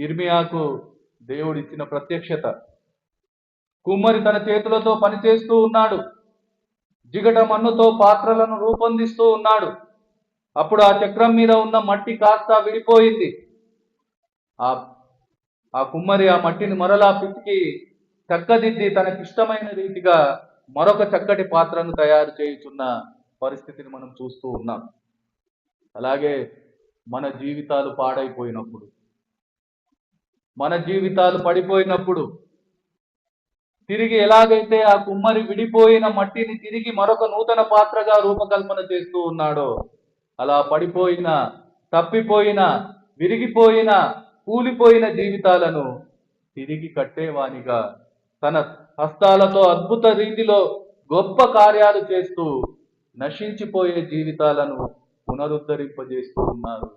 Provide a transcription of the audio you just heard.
ఇర్మియాకు దేవుడిచ్చిన ప్రత్యక్షత. కుమ్మరి తన చేతులతో పనిచేస్తూ ఉన్నాడు. జిగట మన్నుతో పాత్రలను రూపొందిస్తూ ఉన్నాడు. అప్పుడు ఆ చక్రం మీద ఉన్న మట్టి కాస్త విడిపోయింది. ఆ కుమ్మరి ఆ మట్టిని మరలా పిసికి చక్కదిద్ది తనకిష్టమైన రీతిగా మరొక చక్కటి పాత్రను తయారు చేయుచున్న పరిస్థితిని మనం చూస్తూ ఉన్నాం. అలాగే మన జీవితాలు పాడైపోయినప్పుడు, మన జీవితాలు పడిపోయినప్పుడు తిరిగి ఎలాగైతే ఆ కుమ్మరి విడిపోయిన మట్టిని తిరిగి మరొక నూతన పాత్రగా రూపకల్పన చేస్తూ ఉన్నాడో, అలా పడిపోయిన, తప్పిపోయిన, విరిగిపోయిన, కూలిపోయిన జీవితాలను తిరిగి కట్టేవానిగా తన హస్తాలతో అద్భుత రీతిలో గొప్ప కార్యాలు చేస్తూ నశించిపోయే జీవితాలను పునరుద్ధరింపజేస్తూ ఉన్నారు